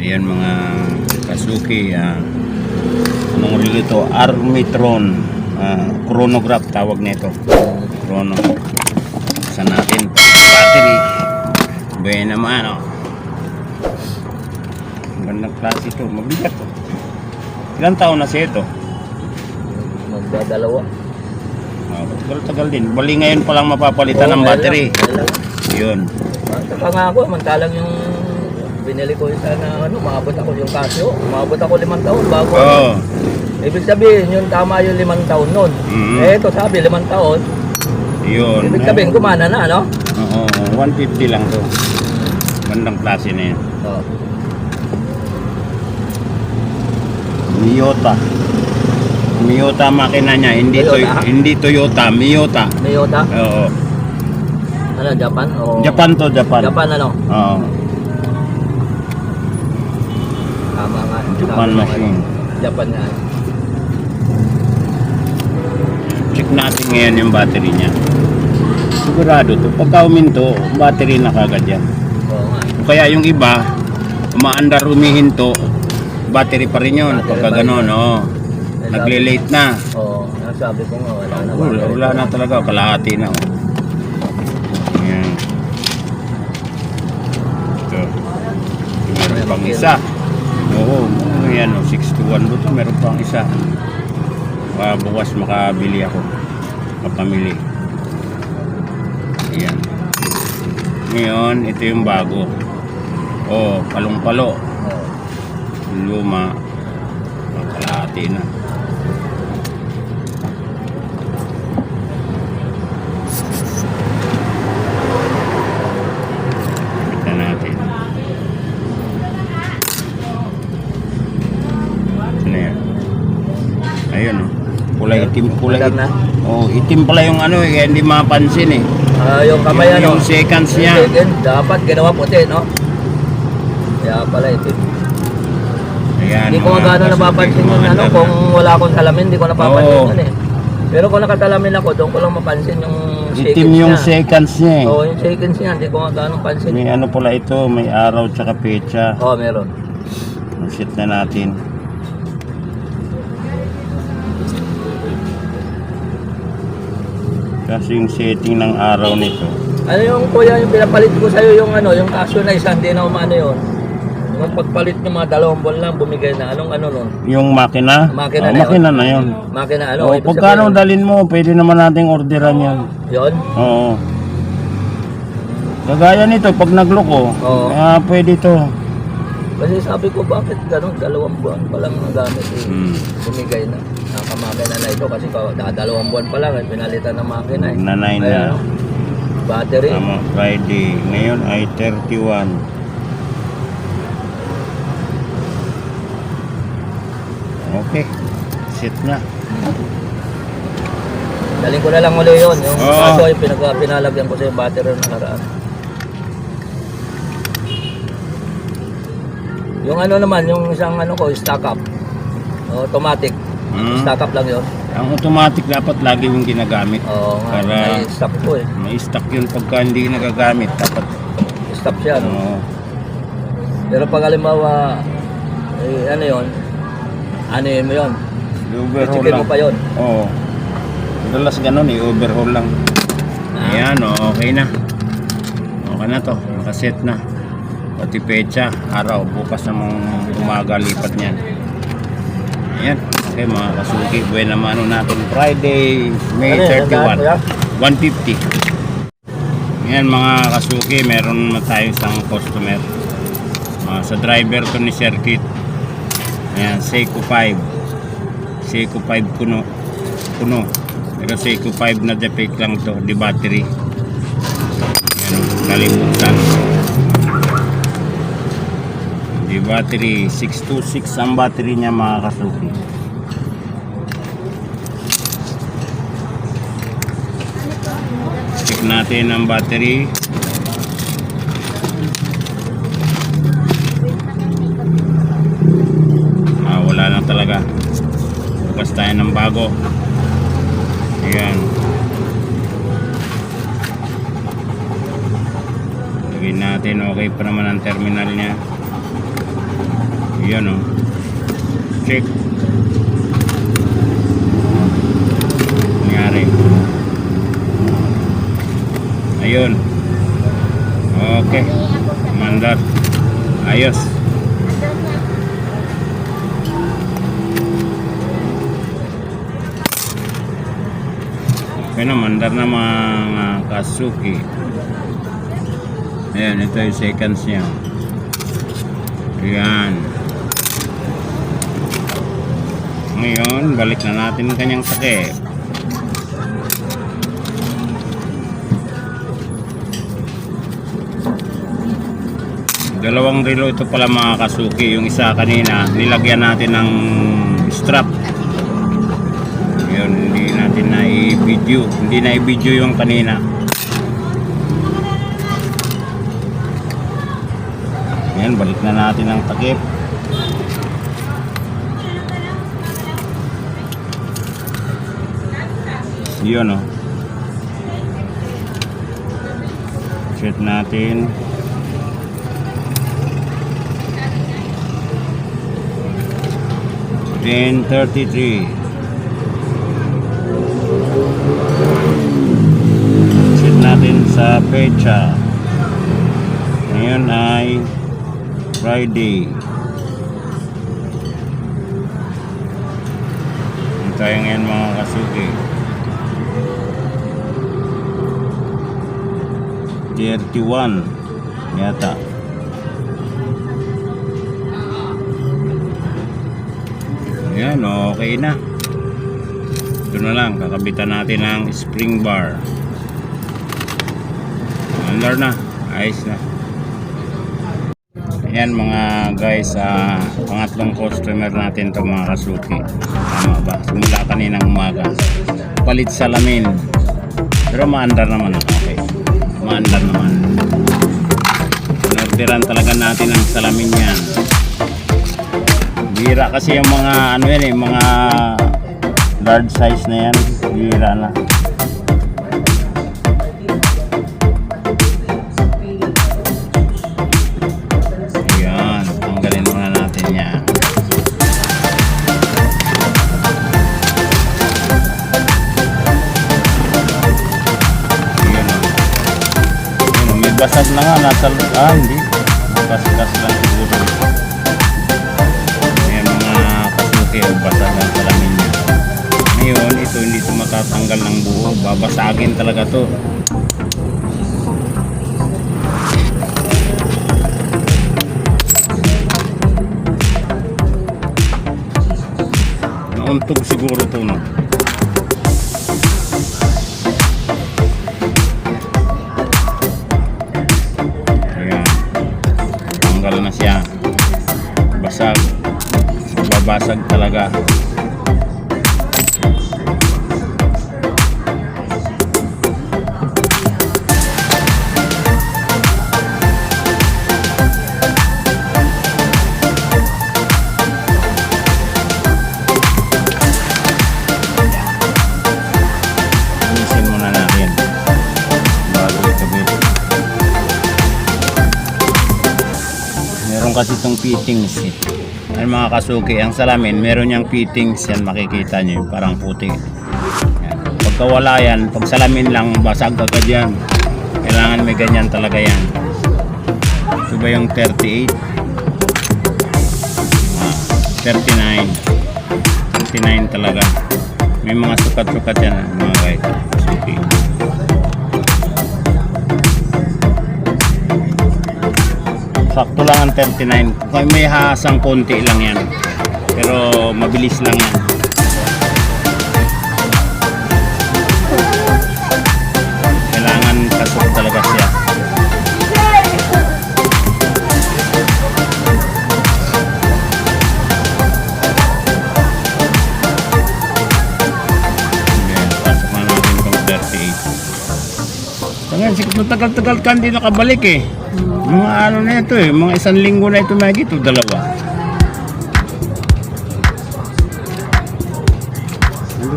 Ayan mga Kasuki, anong relo ito? Armitron chronograph tawag nito. Chrono. Sa natin battery. Buhay naman, oh. Gandang klase ito. Mabigat, oh. Ilang taon na siya ito? Magdadalawa. Tagal din. Bali ngayon pa lang mapapalitan ng battery. Yun. Saka nga ako, mantalang yung binili ko isa na maabot ako yung Casio. Maabot ako 5 taon bago. Oo. Ibig sabihin, yung tama yung 5 taon nun. Ito sabi, 5 taon. Yun. Ibig sabihin, kumana na, no? Oo, 150 lang to. Bandang klase na yan. Oo. Miyota makina niya, hindi Toyota, Miyota. Miyota? Oo. Ano, Japan? O... Japan to, Japan. Japan, ano? Oo. Tama nga. Japan machine. Japan nga. Check natin ngayon yung battery niya. Sigurado to. Pagka uminto, battery na kagad yan. Oo nga. Kaya yung iba, umaandar umihinto, battery pa rin yun. Pagka gano'n, oo. Nagle-late na. Oo. Sabi ko nga, wala na. Wala na talaga. Kalahati na. Oh. Ayan. Ito. Meron pang isa. Oo. Ayan, 621 buto. Meron pang isa. Bukas makabili ako. Kapamili. Ayan. Ngayon, ito yung bago. Oh, palong-palo. Luma. Kalahati na. Kita natin. Ano yan? Ayun, oh. Kulay itim, kulay itim. Oh, itim pala yung ano, kaya hindi mapansin eh. Yung kamay ano? Yung seconds niya. Second, dapat ginawa puti, no? Kaya pala itim. Ayan. Hindi ko nga gano'n napapansin yung ano, kung wala akong salamin, hindi ko napapansin yun eh. Pero kung nakasalamin ako, doon ko lang mapansin yung seconds itim yung niya. seconds niya eh. Oo, yung seconds niya, hindi ko nga gano'n pansin. May ano pala ito, may araw tsaka petsa. Oo, meron. Set na natin. Kasi yung setting ng araw nito. Ano yung kuya, yung pinapalit ko sa'yo yung ano, yung Casio na isang di na umano yun. Yung pagpalit ng mga 2 buwan lang, bumigay na. Anong ano nun? Yung makina? Makina na makina na yun. Makina ano? O, pagkano dalhin mo, pwede naman nating orderan yan. Yun? Oo. Kagaya nito, pag nagloko, pwede to. Kasi sabi ko, bakit gano'n? 2 buwan pa lang nagamit eh. Bumigay na. Nakamakina na ito kasi 2 buwan pa lang. Pinalitan ng makina eh. Nanay na. Ayan, battery. Tama, Friday. Ngayon ay 31. Okay. Set na. Daling ko na lang uli yun. Yung kaso ay pinalagyan ko sa yung battery na nakaraan. Yung ano naman, yung isang ano ko, stock up. Automatic. Stock up lang yun. Ang automatic dapat lagi yung ginagamit. Oo nga, para may stock ko eh. may stock yun pagka hindi nagagamit. Dapat. Stop siya, no? Oo. Pero pag halimbawa, ano yun? Ano yun mo yun? Overhaul Chicken lang. mo pa yun. Oo. Madalas ganun eh, overhaul lang. Ayan, okay na. Okay na to, nakaset na. Pati pecha, araw, bukas namang umaga lipat niyan. Ayan, okay mga Kasuki. Buwan naman natin Friday, May 31, 150. Ayan mga Kasuki, meron na tayo isang customer. Sa driver to ni Circuit. Ayan, Seiko 5. Seiko 5 puno. Pero Seiko 5 na defect lang to, di battery. Ayan, kalimutan. Di battery, 626 ang battery niya mga Kasuki. Check natin ang battery. Wala na talaga. Bukas tayo ng bago. Ayan. Lagyan natin, okay pa naman ang terminal niya. Yan o. Check. Nangyari. Ayun. Okay. Mandar. Ayos. Okay na, mandar na mga Kasuki. Ayan, ito yung seconds niya. Ayan. Ngayon, balik na natin ang kanyang takip. Dalawang relo ito pala mga Kasuki. Yung isa kanina, nilagyan natin ng strap. Yun, hindi natin na i-video. Hindi na i-video yung kanina. Ayan, balik na natin ang takip. Yun o. Set natin. Then 33. Set natin sa pecha. Ngayon ay Friday. Tayo ngayon mga Kasuki. 31 yata. Ayan, okay na. Ito na lang, kakabitan natin ang spring bar. Andar na, ayos na. Ayan mga guys, pangatlong customer natin to mga Kasuki. Tama ba? Simula kaninang umaga. Palit salamin. Pero maandar naman. Okay. Maandar naman. Inorderan talaga natin ang salamin yan. Bira kasi yung mga ano yan eh, mga large size na yan. Bira na. Ayan, tanggalin muna natin yan. Basag na nga, nasa hindi, basag lang siguro. Ayan mga Kasuki, basag ang salamin niya. Ngayon, ito hindi ito matatanggal ng buo, babasagin talaga to. Nauntog siguro to, no? Na siya, basag, babasag talaga. Alisin muna natin bago ikabit. Meron kasi itong fittings eh. Yan mga Kasuki, ang salamin meron niyang fittings yan, makikita niyo parang puti. Yan. Pagka wala yan, pag salamin lang basag agad yan. Kailangan may ganyan talaga yan. Ito ba yung 38? 39 talaga. May mga sukat-sukat yan mga guys. Kasuki. Sakto lang ang 39. Kung may hasang konti lang yan. Pero mabilis lang yan. Kailangan kasok talaga siya. Ayan, pasok na natin itong 38. Ngayon, tagal-tagal ka hindi nakabalik eh. Mga ano na ito eh, mga isang linggo na ito magiging ito, dalawa.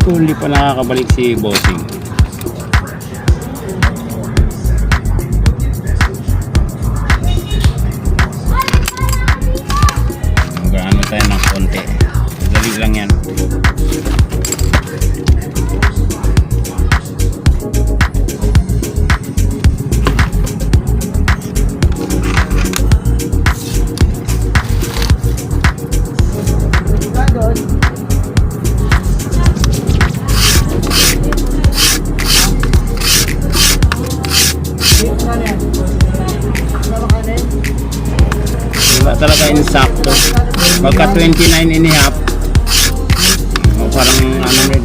Hindi pa nakakabalik si Bossing. insakto. Pagka 29 and a half, parang ano rin.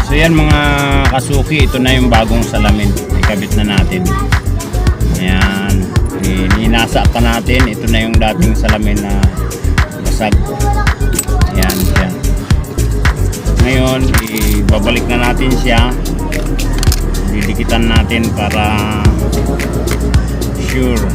So yan mga kasuki, ito na yung bagong salamin. Ikabit na natin. Ayan. Ninasa pa natin. Ito na yung dating salamin na basag. Ayan. Ayan. Ngayon, ibabalik na natin siya. Didikitan natin para sure.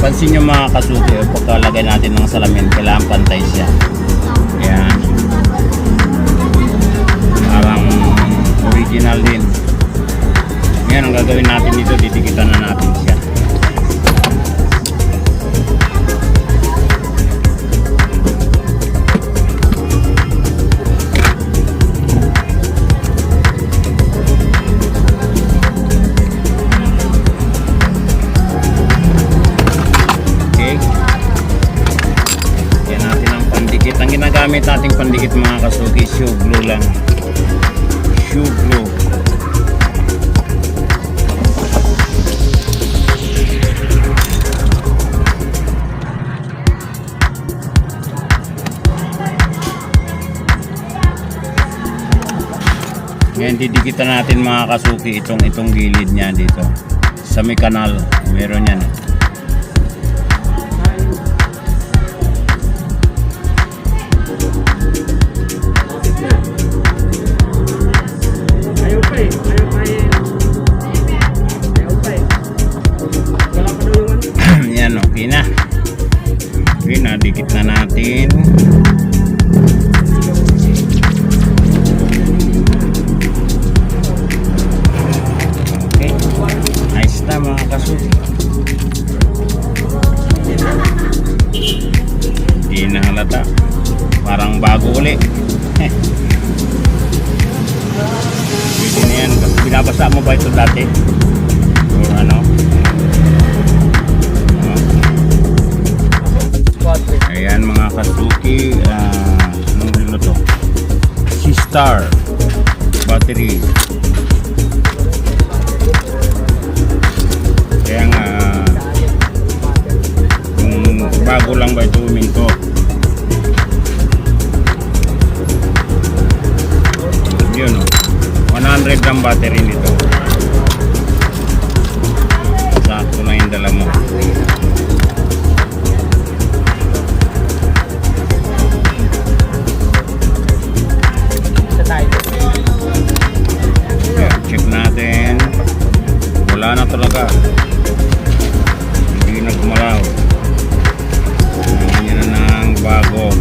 Pansin nyo mga kasuki, pagkalagay natin ng salamin, kailangan pantay siya. Ayan. Parang original din. Ngayon, ang gagawin natin dito, didikitan na natin siya. Ang ginagamit nating pandikit mga kasuki, shoe glue lang. Shoe glue. Ngayon didikitan natin mga kasuki itong gilid niya dito. Sa may kanal, meron yan. Yan, okay na. Okay na, dikit na natin. Okay, nice na mga kasuki. Hindi na halata, parang bago uli. Pwede na yan. Binabasa mo ba ito dati? O ano? Ayan mga kasuki, anong ano to? C-Star battery. Kaya nga kung bago lang ba ito huminto. Yun, 100 ang battery nito. Sakto na yung dala mo. Check natin. Wala na talaga. Hindi na gumalaw. Yan na ng bago.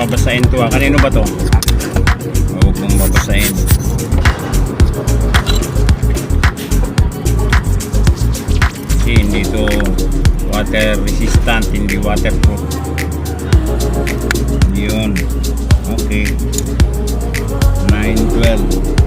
babasahin to ha. Kanino ba to? Huwag mong babasahin. Kasi hindi to water resistant, hindi waterproof. Yun. Okay. 912.